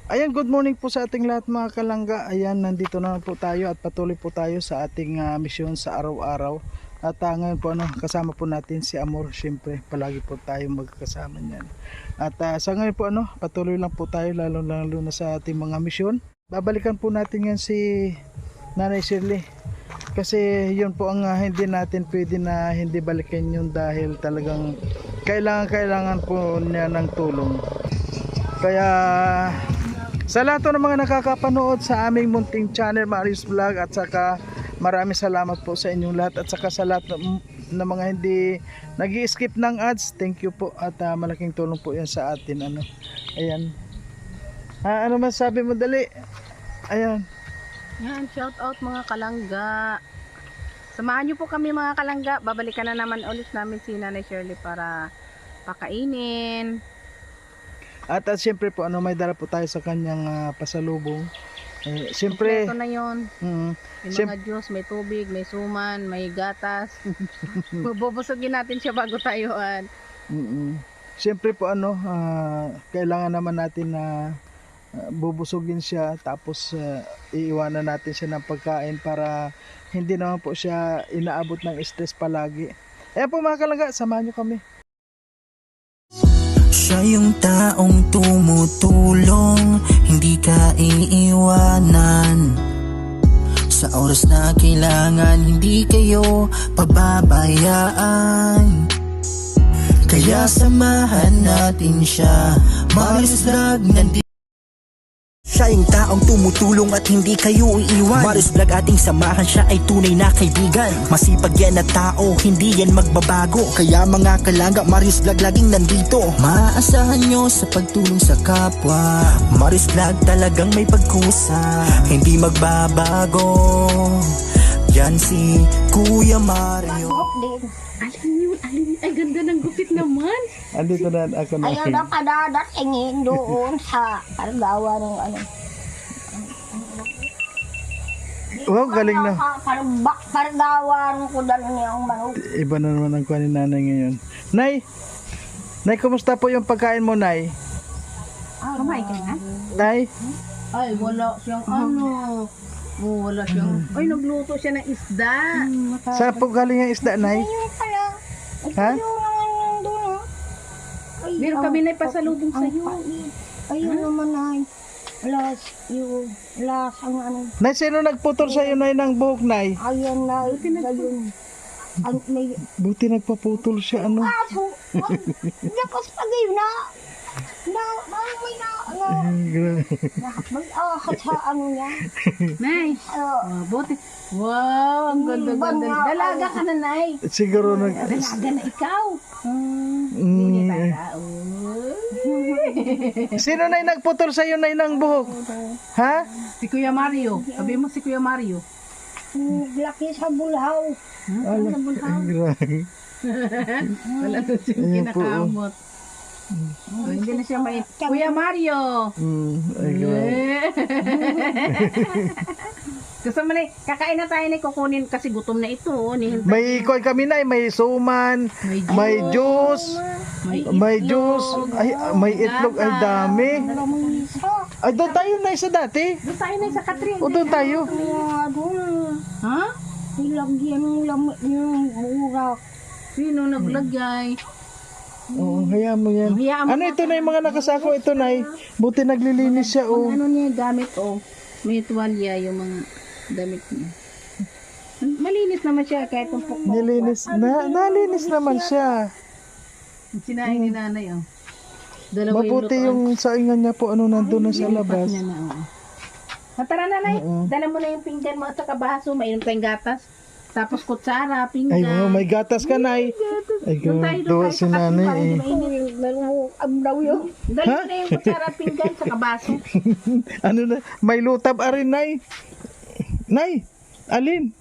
Ayan, good morning po sa ating lahat mga kalangga. Ayan, nandito na po tayo at patuloy po tayo sa ating misyon sa araw-araw. At ngayon po kasama po natin si Amor. Siyempre, palagi po tayo magkasama niyan. At sa ngayon po patuloy lang po tayo lalo na sa ating mga misyon. Babalikan po natin yan si Nanay Shirley. Kasi yun po ang hindi natin pwede na hindi balikan yun dahil talagang kailangan po niya ng tulong. Kaya sa lahat ng mga nakakapanood sa aming munting channel Marius Vlog, at saka maraming salamat po sa inyong lahat, at saka sa lahat ng mga hindi nag-i-skip ng ads, thank you po, at malaking tulong po yan sa atin. Ayan, ano masabi mo, dali? Ayan. Yan, shout out mga kalangga. Samahan nyo po kami mga kalangga. Babalikan na naman ulit namin si Nanay Shirley para pakainin. At siyempre po may dala po tayo sa kanyang pasalubong. Siyempre ito na yun. May mga juice, may tubig, may suman, may gatas. Bubusugin natin siya bago tayuan. Siyempre po kailangan naman natin na bubusugin siya, tapos iiwanan natin siya ng pagkain para hindi naman po siya inaabot ng stress palagi. Ayan po mga kalangga, samahan nyo kami. Siya yung taong tumutulong, hindi ka iiwanan. Sa oras na kailangan, hindi kayo pababayaan. Kaya samahan natin siya, Marius Vlog nandito. Siya yung taong tumutulong at hindi kayo iiwan. Marius Vlog ating samahan, siya ay tunay na kaibigan. Masipag yan na tao, hindi yan magbabago. Kaya mga kalangga, Marius Vlog laging nandito. Maaasahan nyo sa pagtulong sa kapwa. Marius Vlog talagang may pagkusa, hindi magbabago. Yan si Kuya Mario. Alin, ay ganda ng gupit naman. Andito na ako na. Ayaw na padadatingin doon sa Pargawa ng Wow, galing na. Pargawan ko dala niyang manok. Iba na naman ang kuha ni nanay ngayon. Nay, kumusta po yung pagkain mo, Nay? Kumain ka na? Nay? Ay, wala siyang wala siyang. Ay, nagluto siya ng isda. Saan po galing ang isda, Nay? Ayun pala. Ha? Ayun naman yung doon. Meron kami na ipasalubong sa iyo. Ayun naman ay. Las ang Nay, sino nagputol sa iyo, Nay, ng buhok, Nay? Ayan na. Ayun. Ang may Buti nagpaputol siya, aso. Dakas pagay na. May ahas sa niya. Nay, buti. Wow, ang ganda-ganda. Dalaga ka na, Nay. Siguro Dalaga na ikaw. Sino, Nay, nagputol sa iyo, Nay, ng buhok? Ha? Si Kuya Mario. Sabi mo si Kuya Mario. Laki sa bulhaw. Wala na siyang kinakamot. Hindi na siya may... Kuya Mario! Gusto mo na, kakain na tayo na kukunin kasi gutom na ito. May ikoy kami, Nay, may suman, may juice, may may itlog, ay dami. Ay, doon tayo, Nay, sa dati. Doon tayo na sa Catherine. O, doon tayo. Ha? Nilagyan ng lamit yung urak. Sino naglagay? Oo, hayaan mo yan. Ano ito, Nay, mga nakasako ito, Nay? Buti naglilinis siya, oh. Ano niya gamit, may tuwalya yung mga damit niya. Malinis naman siya kahit tumpok mo. Nalinis naman siya. Sinain ni nanay, Dalawa Mabuti yung saingan niya po, nandun na sa labas. niya na, Tara, nanay. Dala mo na yung pinggan mo at saka baso. Mayroon tayong gatas. Tapos kutsara, pinggan. Ay, may gatas ka, Nay. Ay, gawa si nanay, eh. Amdaw yun. Dala mo na yung kutsara, pinggan, saka baso. Ano na, may lutab arin, Nay. Nay, alin?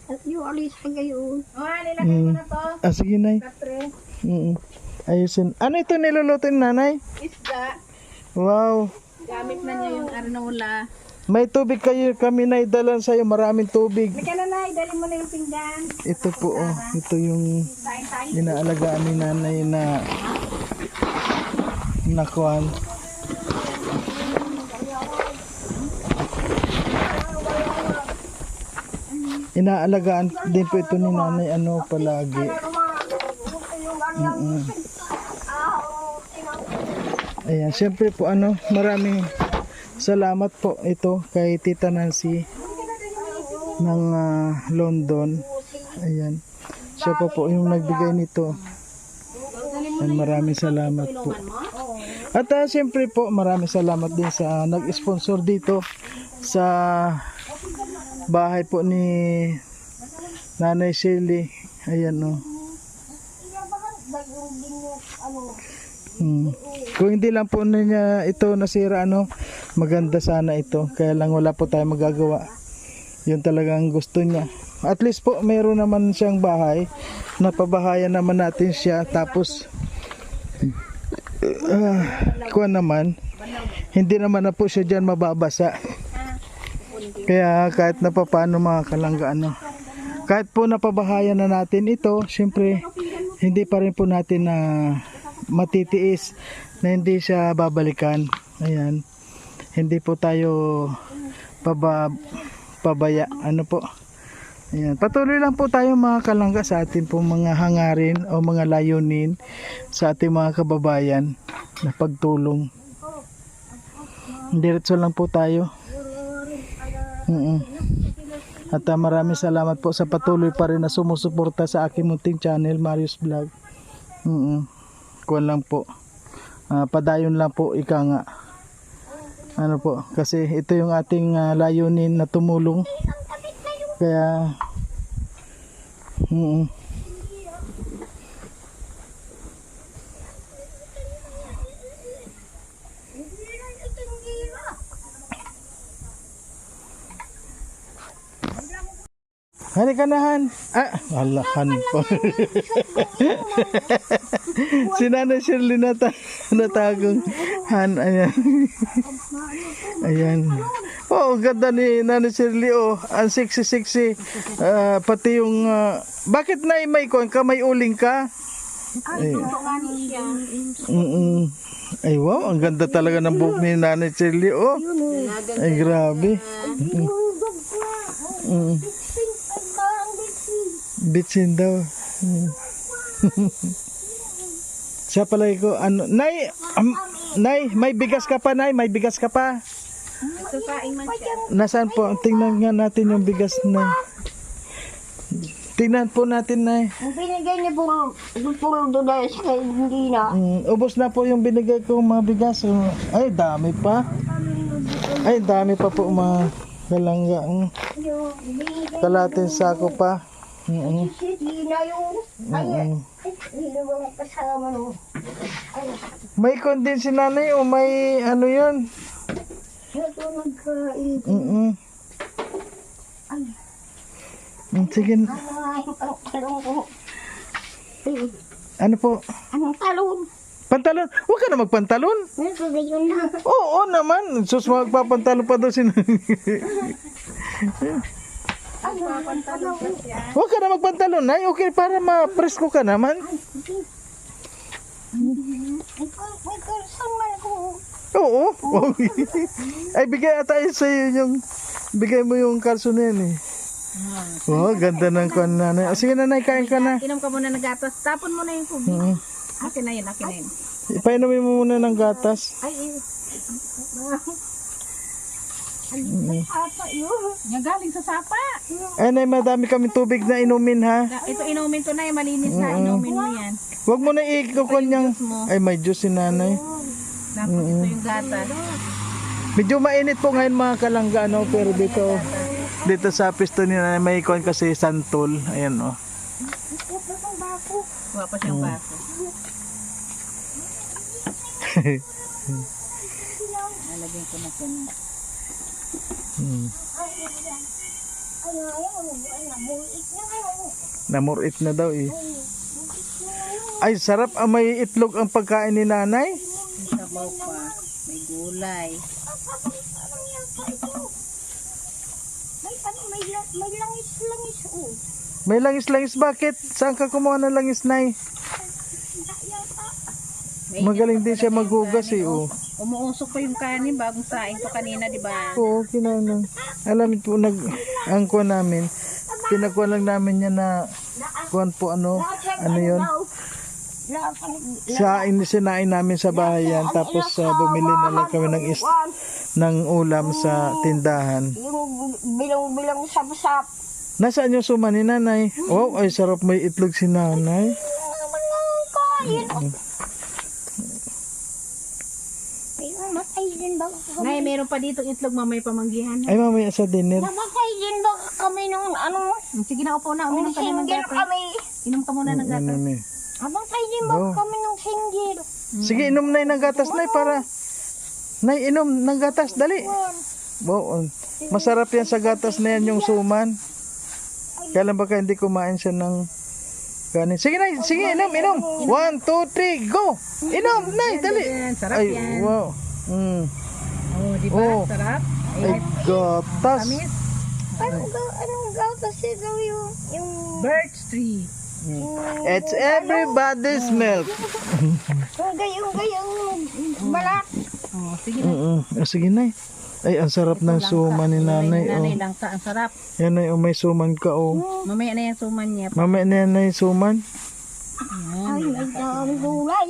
At yung alis ka ngayon. Nilagay ko na to. Sige, Nay. Katre, Ayusin. Ano ito niluluto ni nanay? isda. Wow. Gamit na niya yung arnola. May tubig kami na idalan sa'yo. Maraming tubig. Halika na, nay. Dali mo na yung pinggan. Ito po, ito yung inaalagaan ni nanay na nakuhan. inaalagaan din po ito ni nanay ano palagi. Ayan, siyempre po ano, maraming salamat po ito kay Tita Nancy ng London. Ayan, siya po yung nagbigay nito. And maraming salamat po. At siyempre po maraming salamat din sa nag-sponsor dito sa bahay po ni Nanay Shirley. Ayan o. Kung hindi lang po niya ito nasira ano, maganda sana ito. Kaya lang wala po tayong magagawa. Yun talagang gusto niya. At least po mayroon naman siyang bahay. Napabahayan naman natin siya. Tapos kuha naman, hindi naman na po siya dyan mababasa. Kaya kahit na paano mga kalangga ano, kahit po napabahayan na natin ito, syempre hindi pa rin po natin na matitiis na hindi siya babalikan. Ayan, hindi po tayo pabaya ano po. Ayan, patuloy lang po tayo mga kalangga sa ating pong mga hangarin o mga layunin sa ating mga kababayan na pagtulong. Diretso lang po tayo. At maraming salamat po sa patuloy pa rin na sumusuporta sa aking munting channel, Marius Vlog. Kuwan lang po. Padayon lang po, ika nga. Ano po, kasi ito yung ating layunin na tumulong. Kaya halika na Han. Alahan po. Si Nanay Shirley natagong Han. Ayan. Ayan. Oh, ganda ni Nanay Shirley. Oh, ang sexy. Pati yung bakit na may may uling ka? Ay, ay wow, ang ganda talaga ng buhok ni Nanay Shirley. Oh. Ay grabe. Bitsin daw. Siya palagi ko ano, Nay, Nay, may bigas ka pa, Nay, may bigas ka pa. Nasaan po? Tingnan nga natin yung bigas, Nay. Tingnan po natin, Nay. Ang binigay niya puro doon sa hindi na. Ubos na po yung binigay ko mga bigas. Ay, dami pa. Ay, dami pa po mga kalangga. Kalating sako pa. Hindi na yung kasama no. May kondin si nanay o may ano yun? Ito nagkain. Sige. Ano po? Anong talon? Pantalon? Huwag ka na magpantalon. Yun na. Oo naman. Sus, magpapantalon pa daw si nanay. Huwag ka na magpantalon, Nay. Okay, para ma-presko ka naman. May kasama ko. Oo. Ay, bigay ata yun sa'yo yung... Bigay mo yung kalso na yan eh. Oh, ganda ng kwan nanay. Sige nanay, kain ka na. Inom ka muna ng gatas. Tapon mo na yung tubig. Akin na yun. Ipainumin mo muna ng gatas. Apa yun? Yung galing sa sapa. Ay, Nay, madami kami tubig na inumin ha. Ito inumin ko na yung malinis na. Inumin mo yan. Huwag mo na ikukon niyang... Ay, may juice si nanay. Tapos ito yung gatas. Medyo mainit po ngayon mga kalangga, no? Pero dito sa pisto ni nanay may ikon kasi santol. Ayan, oh. Kuha pa siyang baso. Nalagyan ko na siya. Namurit na daw eh. Ay, sarap. May itlog ang pagkain ni nanay. May sabaw pa. May gulay. May langis. Oh. May langis-langis. Bakit? Saan ka kumuha ng langis, Nay? Magaling din siya maghugas eh. Oh. Umuusok pa yung kanin. Bagong saing ko kanina, di ba? Oo, kinanang. Alam po, ang kuha namin. Pinakuha lang namin yan na kuhan po ano yun. Sinain namin sa bahay yan. Tapos bumili na lang kami ng ulam sa tindahan. Yung bilang sap-sap. Nasaan yung suma ni nanay? Oh, ay sarap may itlog si nanay. Namatay din ba? Nay, meron pa dito itlog mamay pamanggihan. Ay mamaya sa dinner. Namatay din ba kami nung ano? Sige na, upo na. Uminom ka na ng Single gatas. kami. Inom ka muna ng gatas. Ano, Namatay din ba Oh. kami nung single? Sige, inom na ng gatas nay para. Nay, inom ng gatas, dali. Wow, masarap yan sa gatas na yan yung suman. Kailan ba hindi kumain siya ng kanin? Sige nay, sige, inom. 1, 2, 3, go! Inom, nay, dali. Yan, sarap Ay, yan. wow. Oh, di ba? Oh. Sarap. Ay, gatas. Tamis. Anong gatas daw yung Birch tree. It's everybody's milk. yung balat. Oh, sige na. Sige nay. Ay, ang sarap ng suman ni nanay. Nanay Oh. lang ka. Ang sarap. Yan ay, may suman ka, oh. Mamaya na yung suman niya. Mamaya na yan ay suman. Ay, may daming gulay.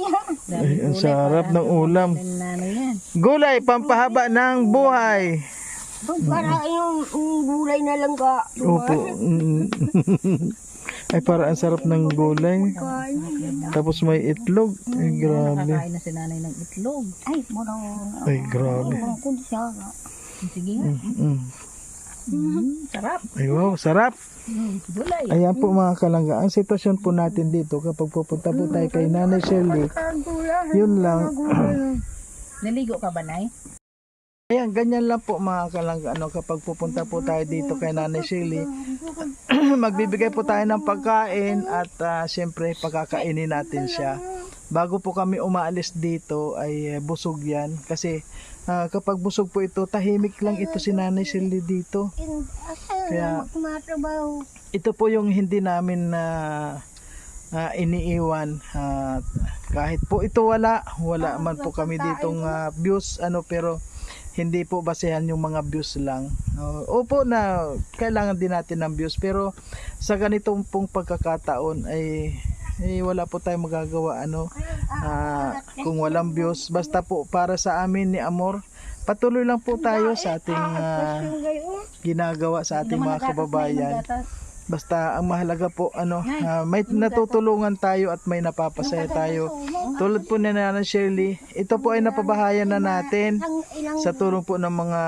Ay, ang sarap ng ulam. Nanay yan. Gulay, pampahaba ng buhay. Para yung gulay na lang ka. Opo. Ay, para ang sarap ng gulay. Tapos may itlog. Ay, grabe. Nakakain na si nanay ng itlog. Ay, morang. Ay, grabe. Kung siya. Sige nga. Sarap. Ay, wow, sarap. Gulay. Ayan po mga kalangga. Ang sitwasyon po natin dito kapag pupunta po tayo kay Nanay Shirley, yun lang. Naligo ka ba, Nay? Ayan, ganyan lang po mga kalangga. Kapag pupunta po tayo dito kay Nanay Shirley, magbibigay po tayo ng pagkain at siyempre pagkakainin natin siya. Bago po kami umaalis dito ay busog yan. Kasi kapag busog po ito, tahimik lang ito si Nanay Shirley dito. Kaya ito po yung hindi namin iniiwan. Kahit po ito wala man po kami ditong views pero hindi po basehan yung mga views lang. Opo na kailangan din natin ng views pero sa ganitong pong pagkakataon ay wala po tayong magagawa kung walang views. Basta po para sa amin ni Amor, patuloy lang po tayo sa ating ginagawa sa ating mga kababayan. Basta ang mahalaga po may natutulungan tayo at may napapasaya tayo. Tulad po ni Nanay Shirley, ito po ay napabahayan na natin sa tulong po ng mga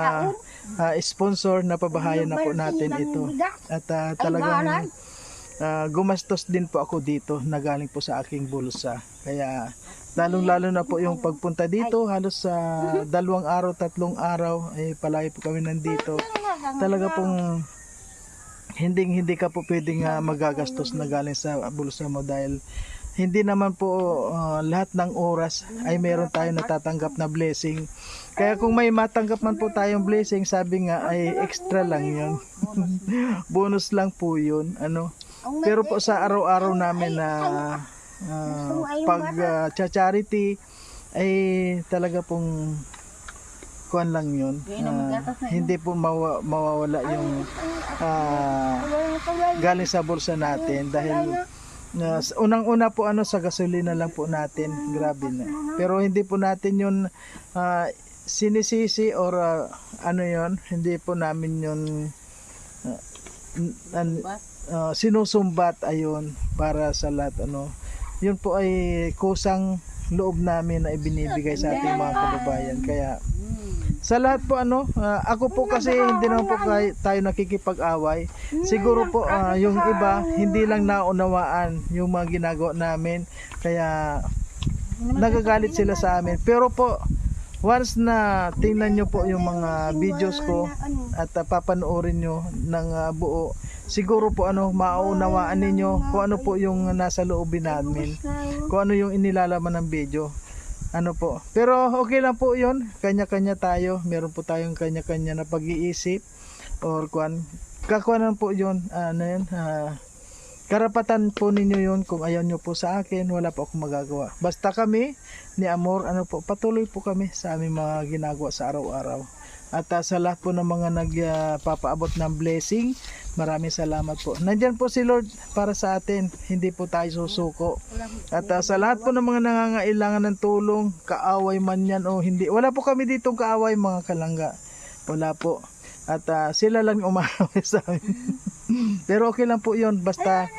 sponsor, napabahayan na po natin ito. At talagang gumastos din po ako dito na galing po sa aking bulsa. Kaya lalong-lalo na po yung pagpunta dito, halos sa 2 araw, 3 araw ay palagi po kami nandito. Talaga pong hindi ka po pwedeng magagastos na galing sa bulsa mo dahil hindi naman po lahat ng oras ay meron tayong natatanggap na blessing. Kaya kung may matanggap man po tayong blessing, sabi nga ay extra lang yun. Bonus lang po yun. Pero po sa araw-araw namin na pag-charity ay talaga pong kuan lang yun. Hindi po mawawala yung galing sa bulsa natin dahil unang-una po sa gasolina lang po natin, grabe na. Pero hindi po natin yun sinisisi or yun, hindi po namin yun sinusumbat ayun para sa lahat yun po ay kusang loob namin na ibinibigay sa ating mga kababayan. Kaya sa lahat po ako po kasi hindi naman po tayo nakikipag-away. Siguro po yung iba hindi lang naunawaan yung mga ginagawa namin kaya nagagalit sila sa amin. Pero po once na tingnan nyo po yung mga videos ko at papanoorin nyo ng buo, siguro po maunawaan ninyo kung ano po yung nasa loobin namin, kung ano yung inilalaman ng video. Po. Pero okay lang po yun. Kanya-kanya tayo. Meron po tayong kanya-kanya na pag-iisip. Or kakuanan po yun. Karapatan po ninyo yun. Kung ayaw nyo po sa akin, wala po akong magagawa. Basta kami ni Amor, patuloy po kami sa aming mga ginagawa sa araw-araw. At sa lahat po ng mga nagpapaabot ng blessing, maraming salamat po. Nandyan po si Lord para sa atin, hindi po tayo susuko. At sa lahat po ng mga nangangailangan ng tulong, kaaway man yan o hindi, wala po kami ditong kaaway mga kalangga. Wala po. At sila lang umaway sa amin. Pero okay lang po yun, basta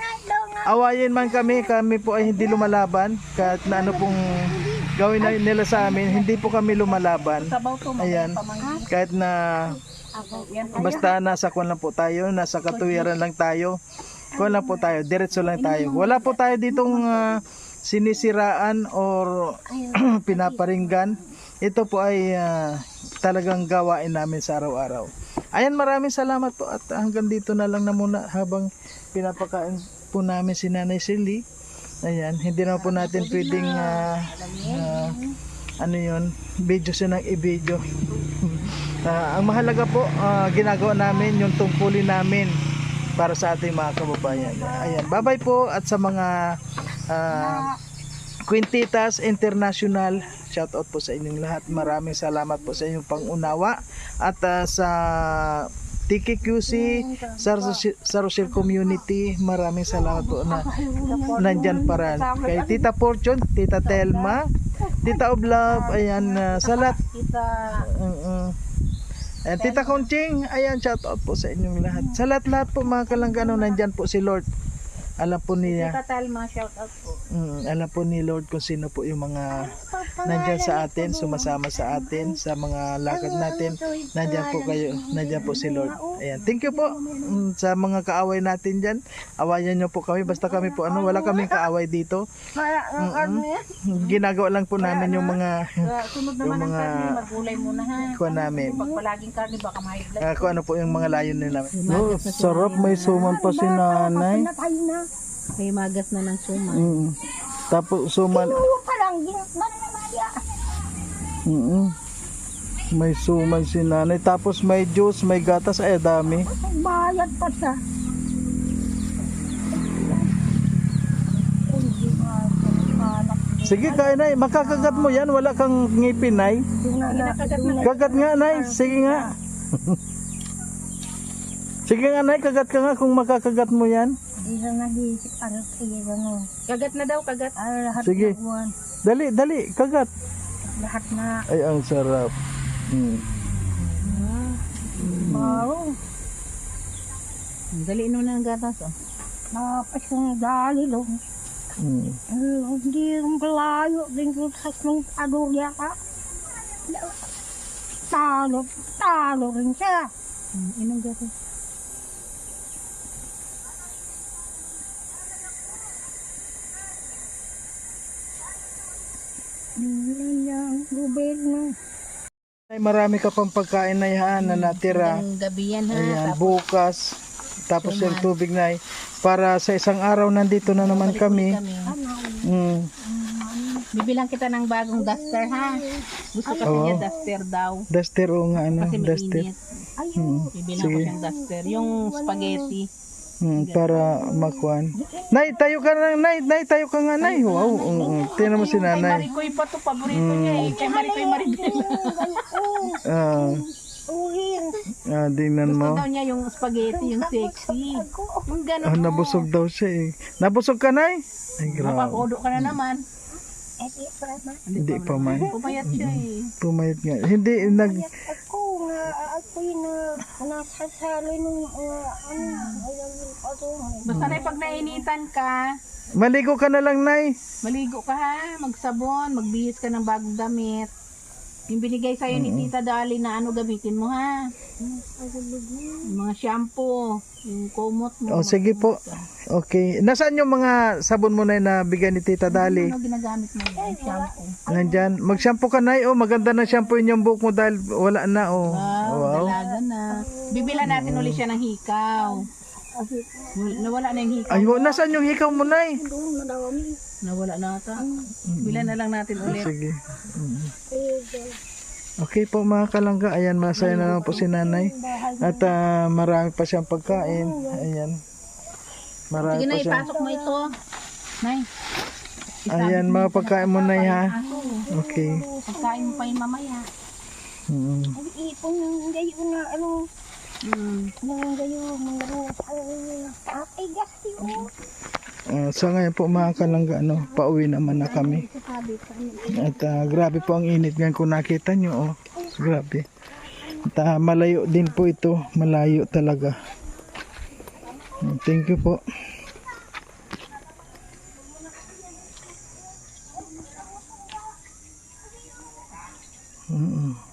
awayin man kami po ay hindi lumalaban. Kahit na ano pong gawin na nila sa amin, hindi po kami lumalaban. Ayan, kahit na basta nasa kwan lang po tayo, nasa katuwiran lang tayo, kwan lang po tayo, diretso lang tayo. Wala po tayo ditong sinisiraan or pinaparinggan. Ito po ay talagang gawain namin sa araw-araw. Ayan, maraming salamat po at hanggang dito na lang na muna habang pinapakain po namin si Nanay Shirley. Ayan, hindi naman po natin pwedeng ano yun, video siya ng i-video. Ang mahalaga po, ginagawa namin yung tungkulin namin para sa ating mga kababayan. Ayan, bye-bye po at sa mga Quintitas International, shout out po sa inyong lahat. Maraming salamat po sa inyong pangunawa at sa TKQC, sa Rochelle Community, maraming salamat po na nandyan para kay Tita Fortune, Tita Telma, Tita of Love, ayan, sa lahat. Ayan, Tita Conching, ayan, shout out po sa inyong lahat. Sa lahat po mga kalanggano, nandyan po si Lord. Alam po niya. Tita Telma, shout out po. Alam po ni Lord kung sino po yung mga nandyan sa atin, sumasama sa atin, sa mga lakad natin. Nandyan po kayo, nandyan po si Lord. Ayan, thank you po sa mga kaaway natin dyan. Awayan nyo po kami, basta kami po wala kaming kaaway dito. Ginagawa lang po namin yung mga Sunod naman ang karne, magulay muna ha. kuha namin. Pag palaging karne, baka mahigla. Kung ano po yung mga layon nila. Oh, sarap, may suman pa si nanay. May magas na ng suman. Tapos suman. Pa lang, ginasman na maya. May suman si nanay. Tapos may juice, may gatas. Ay, dami. Bayad pa siya. Sige, kain nay. Makakagat mo yan. Wala kang ngipin, nay. Kagat nga, nay. Sige nga. Sige nga, nay. Kagat ka nga kung makakagat mo yan. Isa na di para sige gano'n. Kagat na daw, kagat. Lahat Sige. na buwan. Dali. Kagat. Lahat na. Ay, ang sarap. Wow. Dali mo na ang gatas, oh. Tapos yung dali lang. Hindi yung malayo din ko sa nung adorya ka. Talo rin siya. Inong gatas. Yung gobyerno. Ay, marami ka pang pagkain na yan na natira. Ang gabi yan ha. Ayan, Tapos, bukas. Tapos yung tubig na para sa isang araw nandito na naman kami. Bibilang kita ng bagong duster ha. Gusto kasi niya duster daw. Duster o nga ano, Kasi duster. mainit. Bibilang ko siyang duster. Yung spaghetti. Para makuan. Nay, tayo ka na, nay, tayo ka nga, nay. Wow, tingnan mo si Kay nanay. Maricoy pa to, paborito niya eh. Kay Maricoy Maribel. Tingnan Gusto mo. daw niya yung spaghetti, yung sexy. Yung gano'n. Nabusog daw siya eh. Nabusog ka, nay? Ay, grabe. Mapakodo ka na naman. Hindi pa man. Pumayat siya eh. Pumayat nga. Hindi, Ako yung nasasali nung Basta na pag nainitan ka, maligo ka na lang, nay. maligo ka ha, magsabon, magbihis ka ng bagong damit. Yung binigay sa'yo ni Tita Dali na ano gamitin mo ha. Yung mga shampoo, yung kumot mo. O, sige po. Okay. Nasaan yung mga sabon mo na bigay ni Tita Dali? Ano ginagamit mo yung shampoo? Nandyan. Mag-shampoo ka, nay. Oh, maganda na shampoo yung buhok mo dahil wala na. Oh. Wow, dalaga na. Bibila natin ulit siya ng hikaw. Nawala na yung hikaw. Ay, nasaan yung hikaw mo, nay? Nawala na ata. Bila na lang natin ulit. Sige. Okay po mga kalangga. Ayan, masaya na naman po si nanay. At marami pa siyang pagkain. Ayan. Marami Sige pa na, siya. ipasok mo ito. Nay. Ayan, mga pagkain mo, nay, ha? Okay. Pagkain mo pa yung mamaya. Mm. Nag-iipon ng gayon na ano, ng gayon, mga ruwas, ay gas yun. Sa ngayon po mga kalangga, pauwi naman na kami. Sabi pa At grabe po ang init ngayon kung nakita nyo. Grabe. At malayo din po ito. Malayo talaga. Thank you po. Mm-mm.